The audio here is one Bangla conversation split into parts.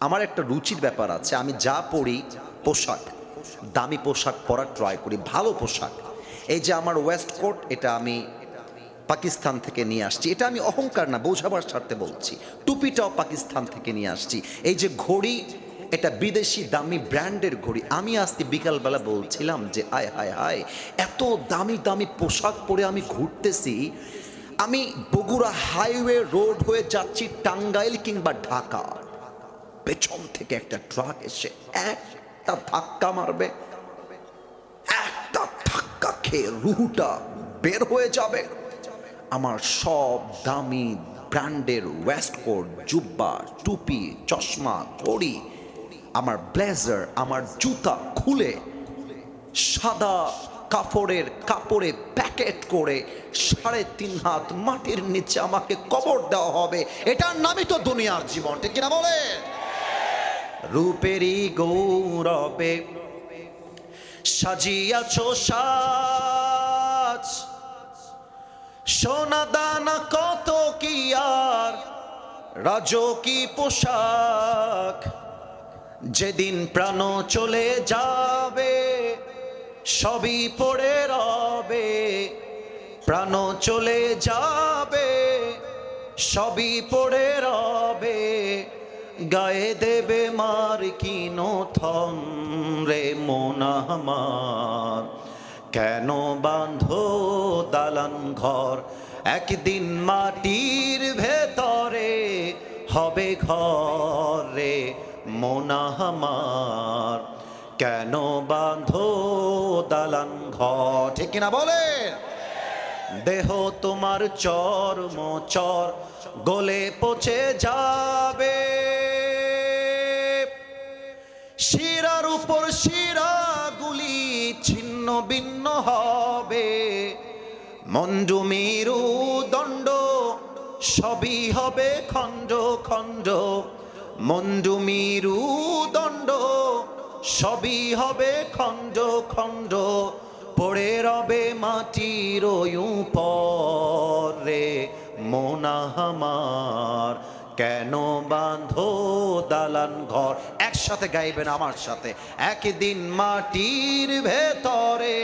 আমার একটা রুচির ব্যাপার আছে, আমি যা পরি পোশাক, দামি পোশাক পরার ট্রাই করি, ভালো পোশাক। এই যে আমার ওয়েস্ট কোট, এটা আমি পাকিস্তান থেকে নিয়ে আসছি, এটা আমি অহংকার না, বোঝাবার স্বার্থে বলছি। টুপিটাও পাকিস্তান থেকে নিয়ে আসছি। এই যে ঘড়ি, এটা বিদেশি দামি ব্র্যান্ডের ঘড়ি। আমি আজকে বিকালবেলা বলছিলাম যে আয় হায় হায়, এত দামি দামি পোশাক পরে আমি ঘুরতেছি। আমি বগুড়া হাইওয়ে রোড হয়ে যাচ্ছি টাঙ্গাইল কিংবা ঢাকা, পেছন থেকে একটা ট্রাক এসে একটা ধাক্কা মারবে, একটা ধাক্কা খেয়ে রুহুটা বের হয়ে যাবে। আমার সব দামি ব্র্যান্ডের ওয়েস্টকোট, জুব্বা, টুপি, চশমা, ঘড়ি, আমার ব্লেজার, আমার জুতা খুলে সাদা কাপড়ে প্যাকেট করে 3.5 হাত মাটির নিচে আমাকে কবর দেওয়া হবে। এটার নামই তো দুনিয়ার জীবন, ঠিক কিনা বলে? রূপেরই গৌরবে সাজিয়াছ সাজ, সোনা দানা কত কি আর রাজকী পোশাক। যেদিন প্রাণ চলে যাবে সবই পড়ে রবে, প্রাণ চলে যাবে সবই পড়ে রবে। গায়ে দেবে মার কিনো থন রে মন আমার, কেন বাঁধো দালান ঘর, একদিন মাটির ভেতরে হবে ঘর রে মন আমার, কেন বাঁধো দালান ঘর, ঠিক কিনা বলে? দেহ তোমার চর্ম চর গলে পচে যাবে, শিরার উপর শিরাগুলি ছিন্ন ভিন্ন হবে। মঞ্জু মেরু দণ্ড সবই হবে খণ্ড খণ্ড, মঞ্জু মেরু দণ্ড সবই হবে খণ্ড খণ্ড। পড়ে রবে মাটির উপরে মন আমার, কেন বাঁধো দালান ঘর। একসাথে গাইবেন আমার সাথে, একদিন মাটির ভেতরে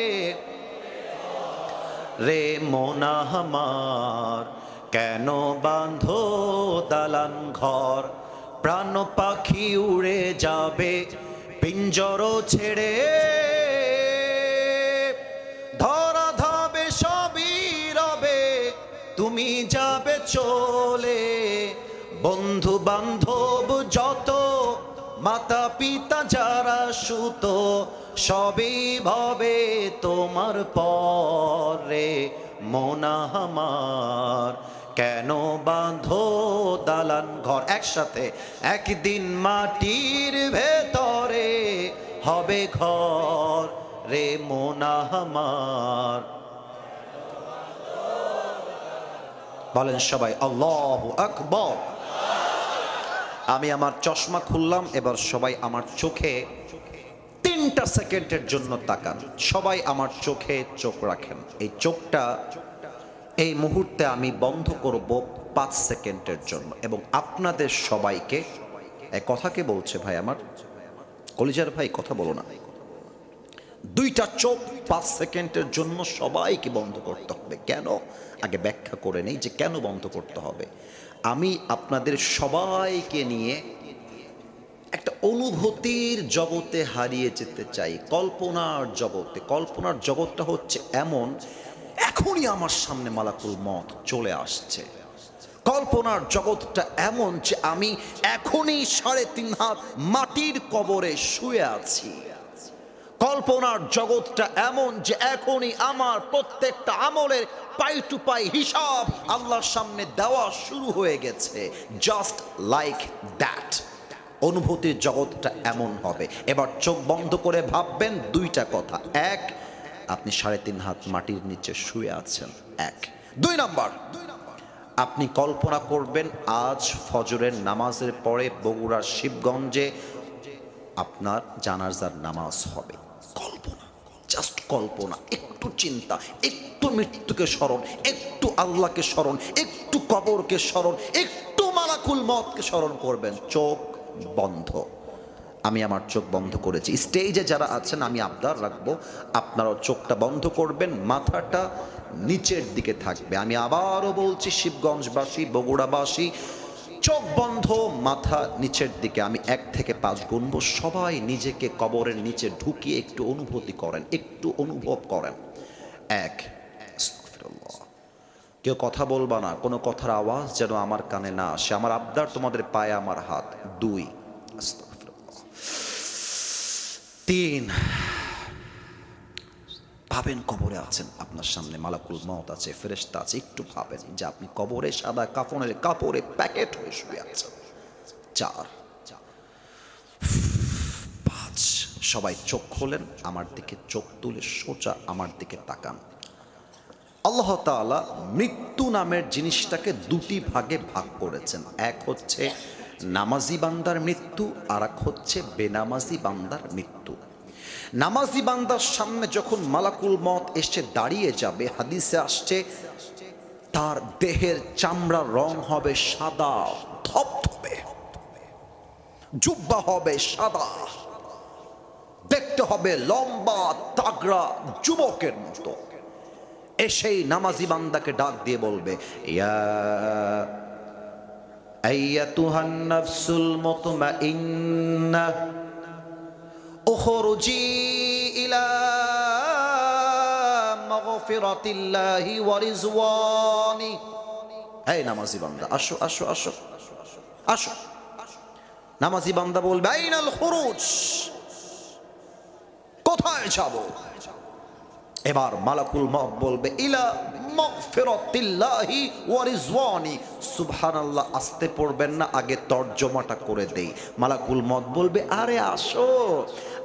রে মন আমার, কেন বাঁধো দালান ঘর। প্রাণ পাখি উড়ে যাবে পিঞ্জর ছেড়ে, ধরা ধাবে সবই রবে তুমি যাবে চলে। বন্ধু বান্ধব যত, মাতা পিতা যারা সুত, সবই ভবে তোমার পরে মন আমার, কেন বাঁধো দালান ঘর। একসাথে, একদিন মাটির ভেতরে হবে ঘর রে মন আমার। বলেন সবাই আল্লাহু আকবার। আমি আমার চশমা খুললাম, এবার সবাই আমার চোখে 3টা সেকেন্ডের জন্য তাকান। সবাই আমার চোখে চোখ রাখেন। এই চোখটা এই মুহূর্তে আমি বন্ধ করব 5 সেকেন্ডের জন্য, এবং আপনাদের সবাইকে, কথাকে বলছে ভাই আমার কলিজার ভাই, কথা বলো না। 2টা চোখ 5 সেকেন্ডের জন্য সবাইকে বন্ধ করতে হবে। কেন? আগে ব্যাখ্যা করে নেই যে কেন বন্ধ করতে হবে। আমি আপনাদের সবাইকে নিয়ে একটা অনুভূতির জগতে হারিয়ে যেতে চাই, কল্পনার জগতে। কল্পনার জগৎটা হচ্ছে এমন, এখনই আমার সামনে মালাকুল মত চলে আসছে। কল্পনার জগৎটা এমন যে আমি এখনই 3.5 হাত মাটির কবরে শুয়ে আছি। কল্পনার জগৎটা এমন যে এখনই আমার প্রত্যেকটা আমলের পাই টু পাই হিসাব আল্লাহর সামনে দেওয়া শুরু হয়ে গেছে। Just like that. অনুভূতির জগৎটা এমন হবে। এবার চোখ বন্ধ করে ভাববেন 2টা কথা। এক, আপনি 3.5 হাত মাটির নিচে শুয়ে আছেন। 1। 2 নাম্বার, আপনি কল্পনা করবেন আজ ফজরের নামাজের পরে বগুড়ার শিবগঞ্জে আপনার জানাজার নামাজ হবে। কল্পনা, জাস্ট কল্পনা। একটু চিন্তা, একটু মৃত্যুকে স্মরণ, একটু আল্লাহকে স্মরণ, একটু কবরকে স্মরণ, একটু মালাকুল মতকে স্মরণ করবেন। চোখ বন্ধ। আমি আমার চোখ বন্ধ করেছি। স্টেজে যারা আছেন আমি আবদার রাখবো আপনারাও চোখটা বন্ধ করবেন, মাথাটা নিচের দিকে থাকবে। আমি আবারও বলছি, শিবগঞ্জবাসী, বগুড়াবাসী, চোখ বন্ধ, মাথা নিচের দিকে। আমি 1 থেকে 5 গুনবো, সবাই নিজেকে কবরের নিচে ঢুকিয়ে একটু অনুভূতি করেন, একটু অনুভব করেন। 1, আস্তাগফিরুল্লাহ। কেউ কথা বলবা না, কোনো কথার আওয়াজ যেন আমার কানে না আসে। আমার আবদার, তোমাদের পায়ে আমার হাত। 2, আস্তাগফিরুল্লাহ। 3, ভাবেন কবরে আছেন, আপনার সামনে মালাকুল মউত আছে, ফেরেশতা আছে। একটু ভাবেন যে আপনি কবরে সাদা কাফনের কাপড়ে প্যাকেট হয়ে শুয়ে আছেন। 4, 5, সবাই চোখ খোলেন, আমার দিকে চোখ তুলে সোজা আমার দিকে তাকান। আল্লাহ তাআলা মৃত্যু নামের জিনিসটাকে 2টি ভাগে ভাগ করেছেন। এক হচ্ছে নামাজি বান্দার মৃত্যু, আর এক হচ্ছে বেনামাজি বান্দার মৃত্যু। নামাজি বান্দার সামনে যখন মালাকুল মউত এসে দাঁড়িয়ে যাবে, হাদিসে আসছে তার দেহের চামড়ার রং হবে সাদা ধবধবে, জুব্বা হবে সাদা, দেখতে হবে লম্বা তাগড়া যুবকের মতো। এসেই নামাজি বান্দাকে ডাক দিয়ে বলবে, ইয়া আইয়াতুহান নাফসুল মুতমাইন্নাহ উখরুজি ইলা মাগফিরাতিল্লাহি ওয়া রিজওয়ানি। এই নামাজি বান্দা, আসো আসো আসো আসো। নামাজি বান্দা বলবে, আইনাল খুরুজ, কোথায় যাব? এবার মালাকুল মউত বলবে, ইলা মাগফিরাতিল্লাহি ওয়া রিজওয়ানি। সুবহানাল্লাহ, আসতে পড়বেন না, আগে তরজমাটা করে দেই। মালাকুল মউত বলবে, আরে আসো,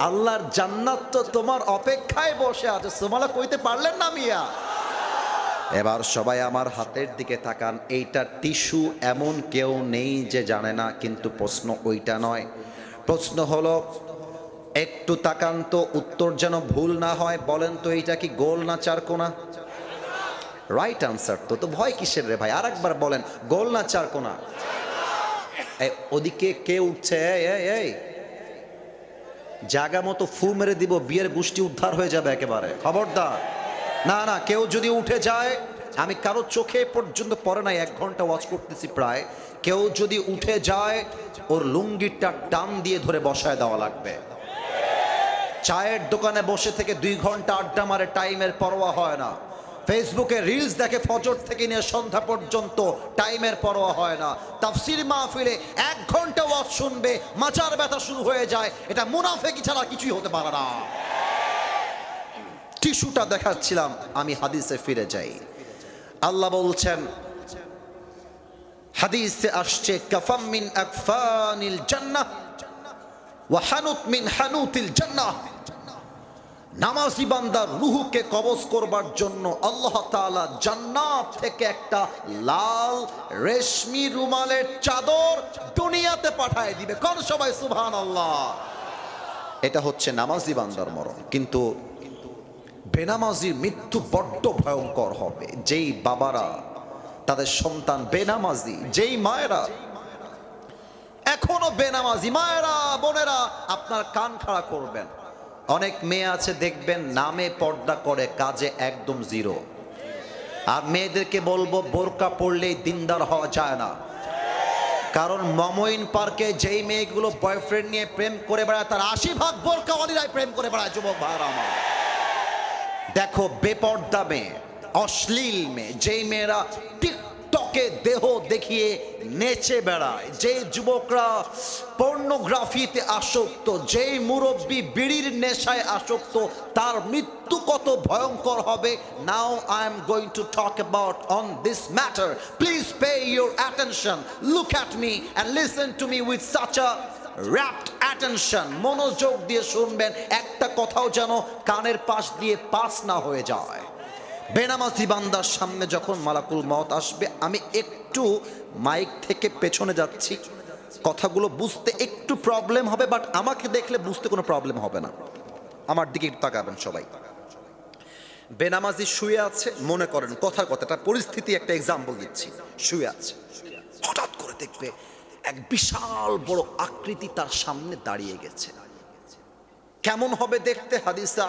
আল্লাহর জান্নাত তো তোমার অপেক্ষায় বসে আছে, সুবহানাল্লাহ কইতে পারলেন না মিয়া? এবার সবাই আমার হাতের দিকে তাকান। এইটা টিস্যু, এমন কেউ নেই যে জানে না, কিন্তু প্রশ্ন ওইটা নয়। প্রশ্ন হলো, একটু তাকান তো, উত্তর যেন ভুল না হয়। বলেন তো, এইটা কি গোল না চারকোনা? Right answer. তো ভয় কিসের রে ভাই? আরেকবার বলেন, গোল না চারকোনা? ওদিকে কে উঠছে? এই জায়গা মতো ফু মেরে দিব, বিয়ের গোষ্ঠী উদ্ধার হয়ে যাবে একেবারে, খবরদার। না না, কেউ যদি উঠে যায়, আমি কারো চোখে পর্যন্ত পড়ে নাই, 1 ঘন্টা ওয়াচ করতেছি প্রায়, কেউ যদি উঠে যায় ওর লুঙ্গিটা টান দিয়ে ধরে বসায় দেওয়া লাগবে। চায়ের দোকানে বসে থেকে 2 ঘন্টা আড্ডা মারে, টাইমের পরোয়া হয় না। ফেসবুকে রিলস দেখে ফজর থেকে নিয়ে সন্ধ্যা পর্যন্ত, টাইমের পরোয়া হয় না। তাফসীর মাহফিলে 1 ঘন্টা ওয়াজ শুনবে, মাজার ব্যথা শুরু হয়ে যায়। এটা মুনাফিকি ছাড়া কিছুই হতে পারে না। টিস্যুটা দেখাচ্ছিলাম, আমি হাদিসে ফিরে যাই। আল্লাহ বলছেন, হাদিসে আসছে, কাফাম মিন আকফানিল জান্নাহ ওয়া হানুত মিন হানুতিল জান্নাহ। নামাজি বান্দার রুহুকে কবজ করবার জন্য আল্লাহ তাআলা জান্নাত থেকে একটা লাল রেশমি রুমালের চাদর দুনিয়াতে পাঠায় দিবে। কোন সবাই সুবহানাল্লাহ। এটা হচ্ছে নামাজি বান্দার মরণ। কিন্তু বেনামাজির মৃত্যু বড্ড ভয়ঙ্কর হবে। যেই বাবারা তাদের সন্তান বেনামাজি, যেই মায়েরা এখনো বেনামাজি, মায়েরা বোনেরা আপনার কান খাড়া করবেন। অনেক মেয়ে আছে দেখবেন নামে পর্দা করে, কাজে একদম জিরো। আর মেয়েদেরকে বলবো, বোরকা পরলেই দিনদার হওয়া যায় না। কারণ মমইন পার্কে যেই মেয়েগুলো বয়ফ্রেন্ড নিয়ে প্রেম করে বেড়ায়, তার 80% বোরকাওয়ালিরাই প্রেম করে বেড়ায়। যুবক ভাইরা আমার, দেখো বেপর্দা মেয়ে, অশ্লীল মেয়ে, যেই মেয়েরা টিকটকে দেহ দেখিয়ে নেচে বেড়ায়, যেই যুবকরা পর্নোগ্রাফিতে আসক্ত, যেই মুরব্বী বিড়ির নেশায় আসক্ত, তার মৃত্যু কত ভয়ঙ্কর হবে। Now I am going to talk about on this matter. Please pay your attention, look at me and listen to me with such a rapt attention। মনোযোগ দিয়ে শুনবেন, একটা কথাও যেন কানের পাশ দিয়ে পাস না হয়ে যায়। বেনামাজি বান্দার সামনে যখন মালাকুল মউত আসবে, আমি একটু মাইক থেকে পেছনে যাচ্ছি, কথাগুলো বুঝতে একটু প্রবলেম হবে, বাট আমাকে দেখলে বুঝতে কোনো প্রবলেম হবে না। আমার দিকে একটু তাকাবেন সবাই। বেনামাজি শুয়ে আছে, মনে করেন কথার কথাটা পরিস্থিতি, একটা এক্সাম্পল দিচ্ছি। শুয়ে আছে, হঠাৎ করে দেখবে এক বিশাল বড় আকৃতি তার সামনে দাঁড়িয়ে গেছে। কেমন হবে দেখতে? হাদিসে